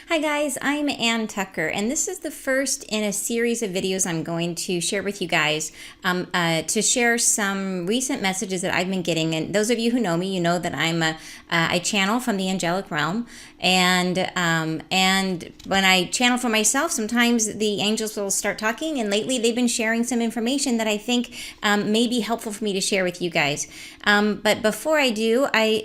Hi guys, I'm Ann Tucker, and this is the first in a series of videos I'm going to share with you guys to share some recent messages that I've been getting. And those of you who know me, you know that I channel from the angelic realm, and when I channel for myself, sometimes the angels will start talking. And lately, they've been sharing some information that I think may be helpful for me to share with you guys. But before I do, I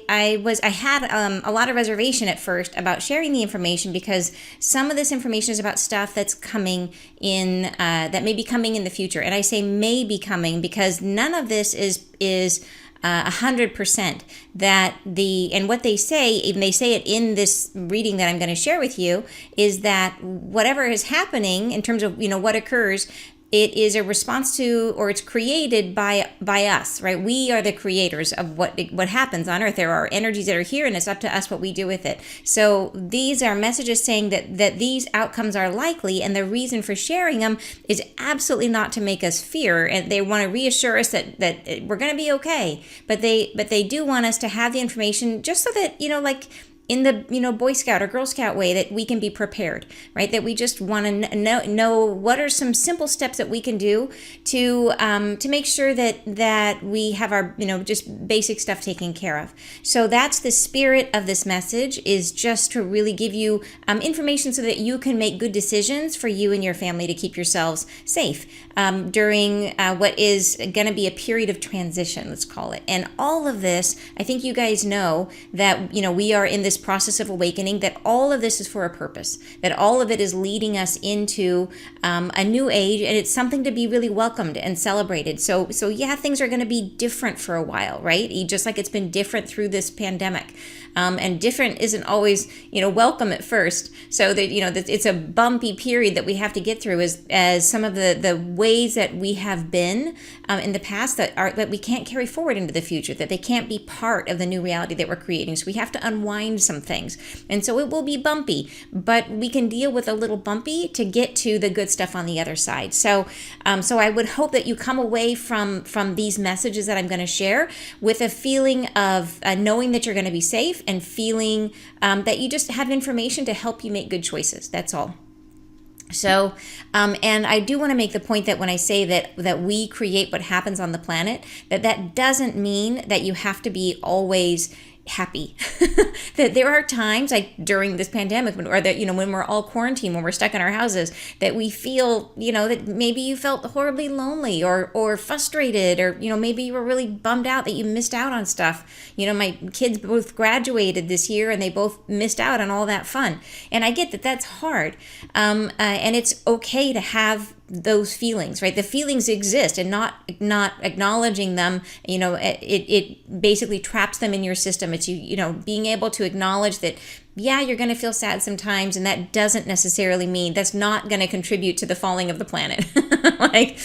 had a lot of reservation at first about sharing the information because some of this information is about stuff that's coming in, that may be coming in the future. And I say may be coming because none of this is 100% that and what they say, even they say it in this reading that I'm going to share with you, is that whatever is happening in terms of, what occurs, it is a response to, or it's created by us, right? We are the creators of what happens on Earth. There are energies that are here, and it's up to us what we do with it. So these are messages saying that these outcomes are likely, and the reason for sharing them is absolutely not to make us fear. And they want to reassure us that we're going to be okay. But they do want us to have the information just so that, like, in the Boy Scout or Girl Scout way, that we can be prepared, right? That we just want to know what are some simple steps that we can do to make sure that we have our just basic stuff taken care of. So that's the spirit of this message, is just to really give you information so that you can make good decisions for you and your family to keep yourselves safe during what is going to be a period of transition, let's call it. And all of this, I think you guys know that we are in this process of awakening, that all of this is for a purpose, that all of it is leading us into a new age, and it's something to be really welcomed and celebrated. So yeah, things are going to be different for a while, right? Just like it's been different through this pandemic. And different isn't always, welcome at first. So that, it's a bumpy period that we have to get through as some of the ways that we have been in the past that we can't carry forward into the future, that they can't be part of the new reality that we're creating. So we have to unwind some things. And so it will be bumpy, but we can deal with a little bumpy to get to the good stuff on the other side. So I would hope that you come away from these messages that I'm going to share with a feeling of knowing that you're going to be safe, and feeling that you just have information to help you make good choices. That's all. So, and I do want to make the point that when I say that we create what happens on the planet, that doesn't mean that you have to be always happy. That there are times, like during this pandemic, or that when we're all quarantined, when we're stuck in our houses, that we feel that maybe you felt horribly lonely or frustrated, or maybe you were really bummed out that you missed out on stuff. My kids both graduated this year, and they both missed out on all that fun, and I get that that's hard, and it's okay to have those feelings, right? The feelings exist, and not acknowledging them, it basically traps them in your system. It's being able to acknowledge that, yeah, you're going to feel sad sometimes, and that doesn't necessarily mean, that's not going to contribute to the falling of the planet. like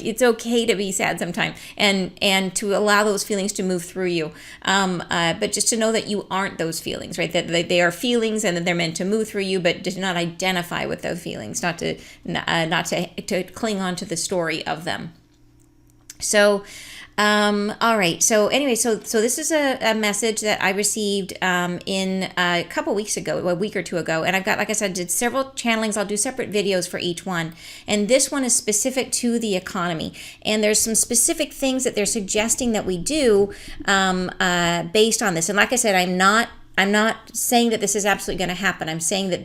it's okay to be sad sometimes, and to allow those feelings to move through you. But just to know that you aren't those feelings, right? That they are feelings, and that they're meant to move through you, but to not identify with those feelings, not to cling on to the story of them. So, all right. So anyway, so this is a message that I received in a couple weeks ago, a week or two ago, and I've got, like I said, did several channelings. I'll do separate videos for each one, and this one is specific to the economy, and there's some specific things that they're suggesting that we do based on this. And like I said, I'm not saying that this is absolutely going to happen. I'm saying that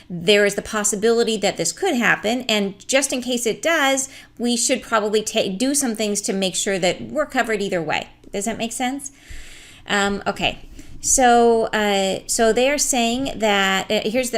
there is the possibility that this could happen. And just in case it does, we should probably do some things to make sure that we're covered either way. Does that make sense? Okay. So they are saying that,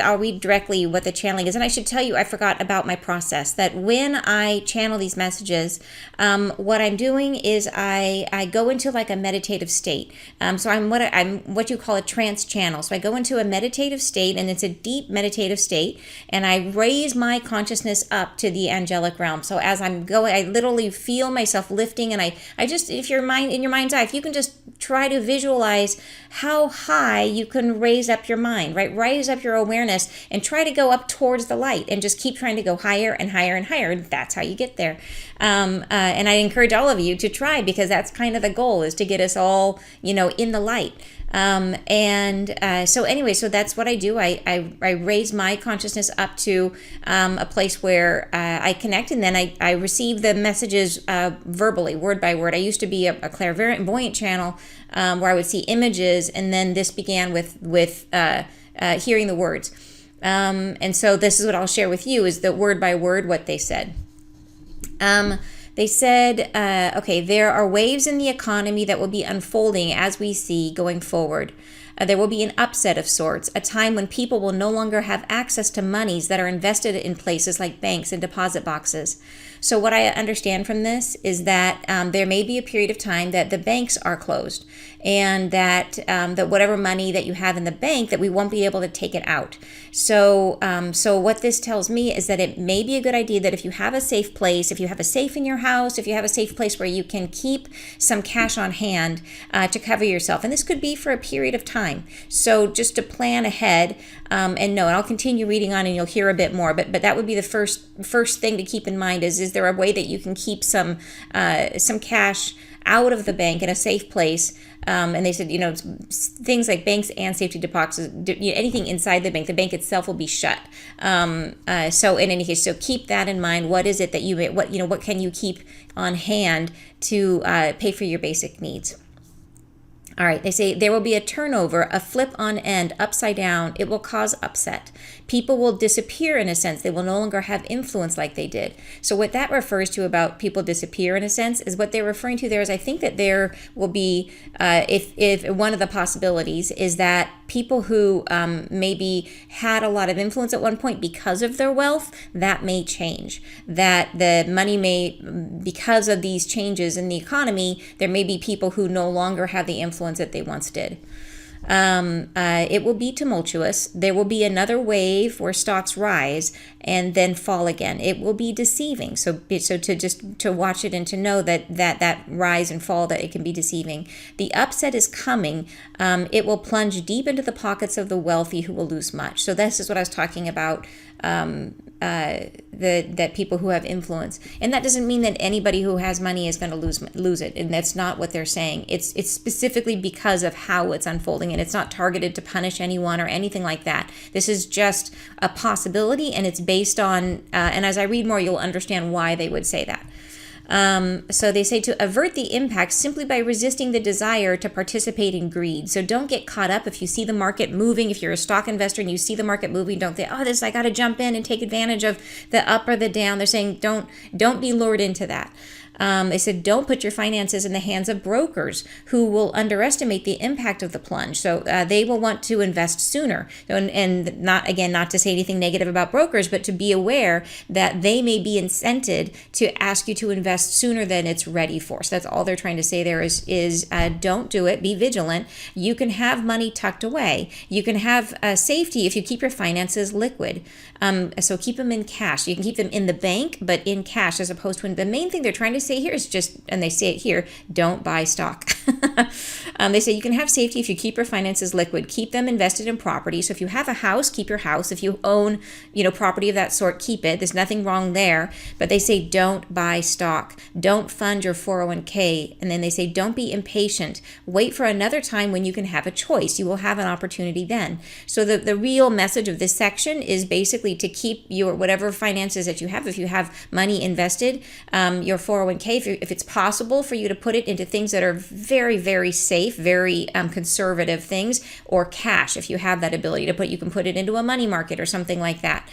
I'll read directly what the channeling is. And I should tell you, I forgot about my process, that when I channel these messages, what I'm doing is I go into like a meditative state. So I'm what you call a trance channel. So I go into a meditative state, and it's a deep meditative state, and I raise my consciousness up to the angelic realm. So as I'm going, I literally feel myself lifting, and I just, if your mind, in your mind's eye, if you can just try to visualize how high you can raise up your mind, right? Raise up your awareness and try to go up towards the light, and just keep trying to go higher and higher and higher. That's how you get there. And I encourage all of you to try, because that's kind of the goal, is to get us all, in the light. So anyway, so that's what I do. I raise my consciousness up to a place where I connect, and then I receive the messages verbally, word by word. I used to be a clairvoyant channel where I would see images, and then this began with hearing the words. And so this is what I'll share with you, is the word by word what they said. They said, okay, there are waves in the economy that will be unfolding as we see going forward. There will be an upset of sorts, a time when people will no longer have access to monies that are invested in places like banks and deposit boxes. So what I understand from this is that there may be a period of time that the banks are closed, and that whatever money that you have in the bank, that we won't be able to take it out. So what this tells me is that it may be a good idea that if you have a safe place, if you have a safe in your house, if you have a safe place where you can keep some cash on hand to cover yourself, and this could be for a period of time. So just to plan ahead, and I'll continue reading on, and you'll hear a bit more. But that would be the first thing to keep in mind is there a way that you can keep some cash out of the bank in a safe place? And they said, things like banks and safety deposits, anything inside the bank itself will be shut. So in any case, so keep that in mind. What is it that what can you keep on hand to pay for your basic needs? All right, they say there will be a turnover, a flip on end, upside down. It will cause upset. People will disappear in a sense. They will no longer have influence like they did. So what that refers to about people disappear in a sense is what they're referring to there is I think that there will be, if one of the possibilities is that people who maybe had a lot of influence at one point because of their wealth, that may change. That the money may, because of these changes in the economy, there may be people who no longer have the influence that they once did. It will be tumultuous. There will be another wave where stocks rise and then fall again. It will be deceiving. So to watch it and to know that rise and fall, that it can be deceiving. The upset is coming. It will plunge deep into the pockets of the wealthy who will lose much. So this is what I was talking about. That people who have influence, and that doesn't mean that anybody who has money is going to lose it, and that's not what they're saying. It's specifically because of how it's unfolding, and it's not targeted to punish anyone or anything like that. This is just a possibility, and it's based on and as I read more, you'll understand why they would say that. So they say to avert the impact simply by resisting the desire to participate in greed. So don't get caught up if you see the market moving. If you're a stock investor and you see the market moving, don't think, I got to jump in and take advantage of the up or the down. They're saying don't be lured into that. They said, don't put your finances in the hands of brokers who will underestimate the impact of the plunge. So they will want to invest sooner. And not to say anything negative about brokers, but to be aware that they may be incented to ask you to invest sooner than it's ready for. So that's all they're trying to say there is don't do it. Be vigilant. You can have money tucked away. You can have safety if you keep your finances liquid. So keep them in cash. You can keep them in the bank, but in cash as opposed to the main thing they're trying to say here is just, and they say it here, don't buy stock. They say you can have safety if you keep your finances liquid. Keep them invested in property. So if you have a house, keep your house. If you own, property of that sort, keep it. There's nothing wrong there. But they say don't buy stock. Don't fund your 401k. And then they say don't be impatient. Wait for another time when you can have a choice. You will have an opportunity then. So the real message of this section is basically to keep your whatever finances that you have. If you have money invested, your 401k, if it's possible for you to put it into things that are very, very safe, very conservative things, or cash, if you have that ability to put, you can put it into a money market or something like that,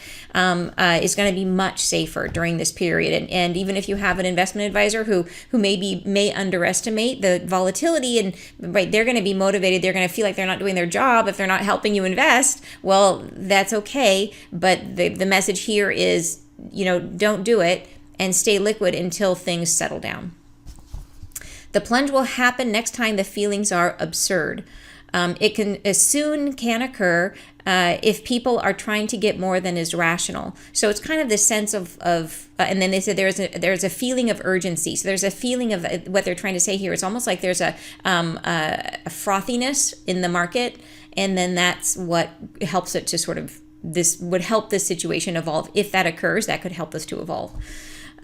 is going to be much safer during this period. And even if you have an investment advisor who may underestimate the volatility, and right, they're going to be motivated, they're going to feel like they're not doing their job if they're not helping you invest. Well, that's okay. But the message here is, don't do it and stay liquid until things settle down. The plunge will happen next time the feelings are absurd. It can occur if people are trying to get more than is rational. So it's kind of this sense of and then they said there's a feeling of urgency. So there's a feeling of what they're trying to say here. It's almost like there's a frothiness in the market, and then that's what helps it to sort of, this would help this situation evolve. If that occurs, that could help us to evolve.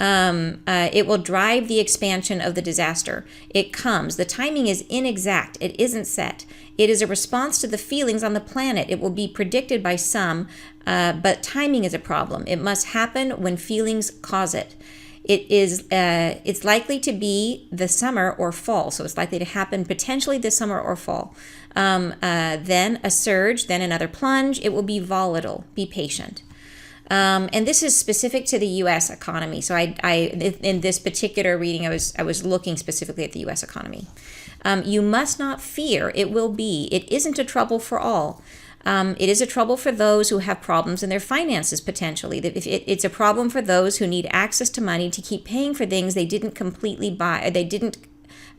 It will drive the expansion of the disaster. It comes. The timing is inexact. It isn't set. It is a response to the feelings on the planet. It will be predicted by some, but timing is a problem. It must happen when feelings cause it. It's likely to be the summer or fall, so it's likely to happen potentially this summer or fall. Then a surge, then another plunge. It will be volatile. Be patient. And this is specific to the U.S. economy. So in this particular reading, I was looking specifically at the U.S. economy. You must not fear. It will be. It isn't a trouble for all. It is a trouble for those who have problems in their finances potentially. It's a problem for those who need access to money to keep paying for things they didn't completely buy. They didn't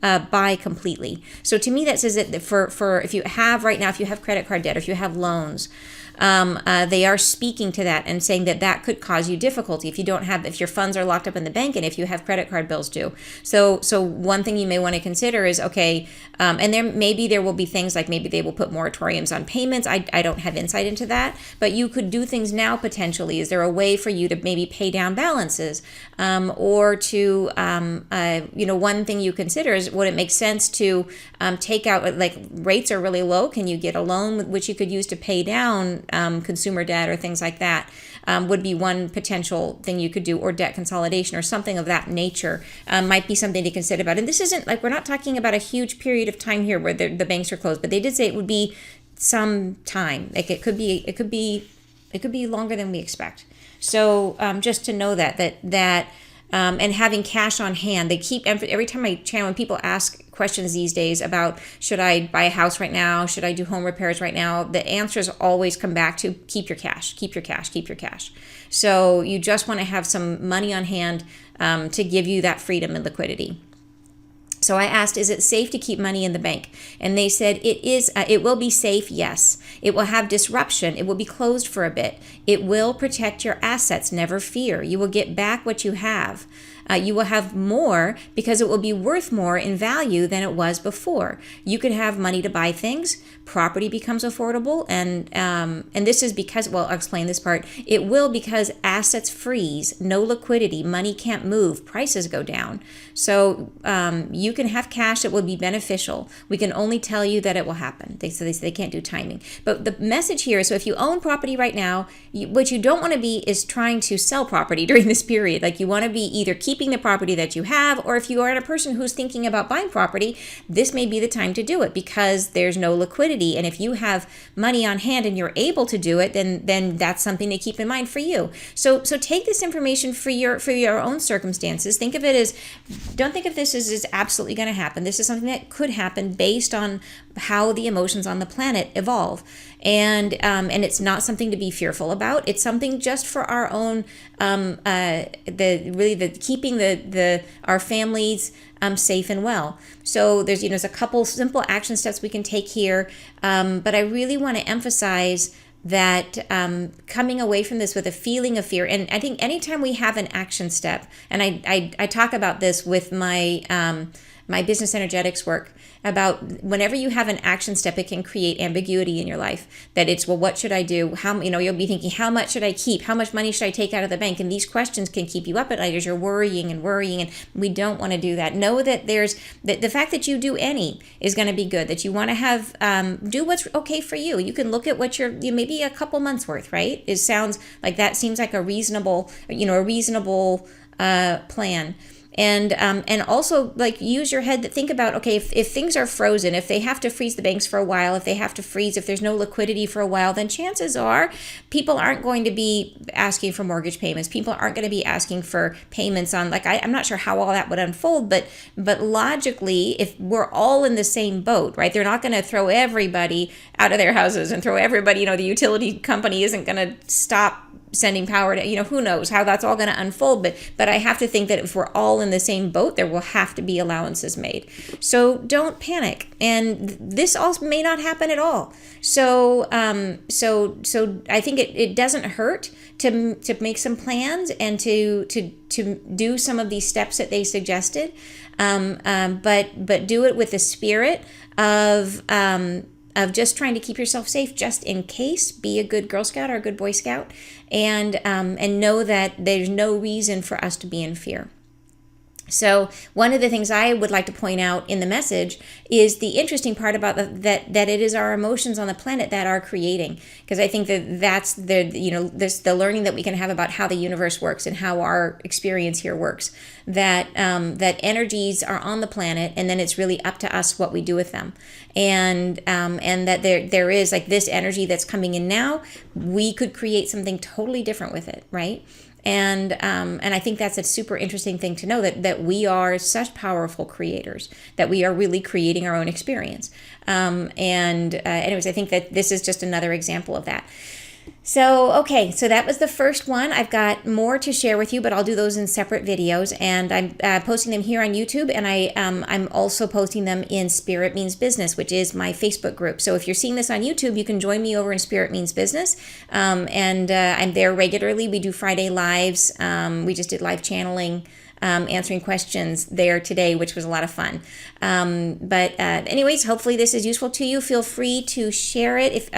buy completely. So to me, that says that for if you have right now, if you have credit card debt, or if you have loans, they are speaking to that and saying that that could cause you difficulty if your funds are locked up in the bank and if you have credit card bills due. So one thing you may want to consider is, okay, and there will be things like maybe they will put moratoriums on payments. I don't have insight into that, but you could do things now potentially. Is there a way for you to maybe pay down balances, or to one thing you consider is, would it make sense to take out, like, rates are really low? Can you get a loan which you could use to pay down consumer debt or things like that? Would be one potential thing you could do, or debt consolidation or something of that nature might be something to consider about. And this isn't like, we're not talking about a huge period of time here where the banks are closed, but they did say it would be some time. Like it could be longer than we expect. So just to know that and having cash on hand. They keep, every time I channel, when people ask questions these days about, should I buy a house right now? Should I do home repairs right now? The answers always come back to keep your cash, keep your cash, keep your cash. So you just want to have some money on hand to give you that freedom and liquidity. So I asked, is it safe to keep money in the bank? And they said it is. It will be safe, yes. It will have disruption. It will be closed for a bit. It will protect your assets. Never fear. You will get back what you have. You will have more because it will be worth more in value than it was before. You could have money to buy things. Property becomes affordable, and this is because, well, I'll explain this part. It will, because assets freeze, no liquidity, money can't move, prices go down. So you can have cash that will be beneficial. We can only tell you that it will happen. They say they can't do timing. But the message here is, so if you own property right now, what you don't want to be is trying to sell property during this period. Like, you want to be either keeping the property that you have, or if you are a person who's thinking about buying property, this may be the time to do it because there's no liquidity. And if you have money on hand and you're able to do it, then that's something to keep in mind for you. So take this information for your own circumstances. Think of it as, don't think of this as absolutely going to happen. This is something that could happen based on how the emotions on the planet evolve. And it's not something to be fearful about. It's something just for our own, keeping our families safe and well. So there's a couple simple action steps we can take here, but I really want to emphasize that coming away from this with a feeling of fear, and I think anytime we have an action step, and I talk about this with my my business energetics work, about whenever you have an action step, it can create ambiguity in your life. That it's, well, what should I do? How, you'll be thinking, how much should I keep? How much money should I take out of the bank? And these questions can keep you up at night as you're worrying, and we don't want to do that. Know that the fact that you do any is going to be good. That you want to have do what's okay for you. You can look at what maybe a couple months worth, right? It sounds like that seems like a reasonable plan. And also, like, use your head to think about, okay, if things are frozen, if they have to freeze the banks for a while, if there's no liquidity for a while, then chances are people aren't going to be asking for mortgage payments. People aren't going to be asking for payments on, like, I'm not sure how all that would unfold, but logically, if we're all in the same boat, right, they're not going to throw everybody out of their houses and throw everybody, the utility company isn't going to stop sending power to, who knows how that's all going to unfold. But I have to think that if we're all in the same boat, there will have to be allowances made. So don't panic. And this also may not happen at all. So I think it doesn't hurt to make some plans and to do some of these steps that they suggested. But do it with the spirit of just trying to keep yourself safe just in case. Be a good Girl Scout or a good Boy Scout, and know that there's no reason for us to be in fear. So one of the things I would like to point out in the message is the interesting part about that it is our emotions on the planet that are creating, because I think that's the learning that we can have about how the universe works and how our experience here works, that energies are on the planet, and then it's really up to us what we do with them, and that there is like this energy that's coming in now, we could create something totally different with it, right? And I think that's a super interesting thing to know, that we are such powerful creators, that we are really creating our own experience. Anyways, I think that this is just another example of that. So, okay, so that was the first one. I've got more to share with you, but I'll do those in separate videos, and I'm posting them here on YouTube, and I'm also posting them in Spirit Means Business, which is my Facebook group. So if you're seeing this on YouTube, you can join me over in Spirit Means Business, and I'm there regularly. We do Friday lives. We just did live channeling, answering questions there today, which was a lot of fun. Anyways, hopefully this is useful to you. Feel free to share it, if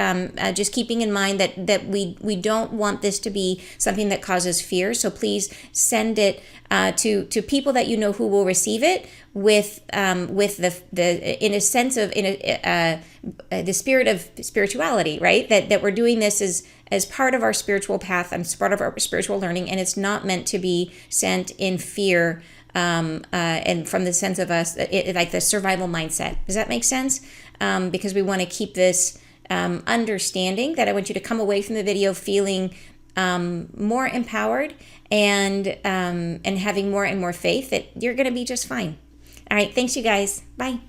just keeping in mind that we don't want this to be something that causes fear. So please send it to people that you know who will receive it with the in a sense of the spirit of spirituality, right? That we're doing this as part of our spiritual path and as part of our spiritual learning, and it's not meant to be sent in fear, and from the sense of us, like the survival mindset. Does that make sense? Because we want to keep this understanding that I want you to come away from the video feeling more empowered and having more and more faith that you're going to be just fine. All right, thanks you guys. Bye.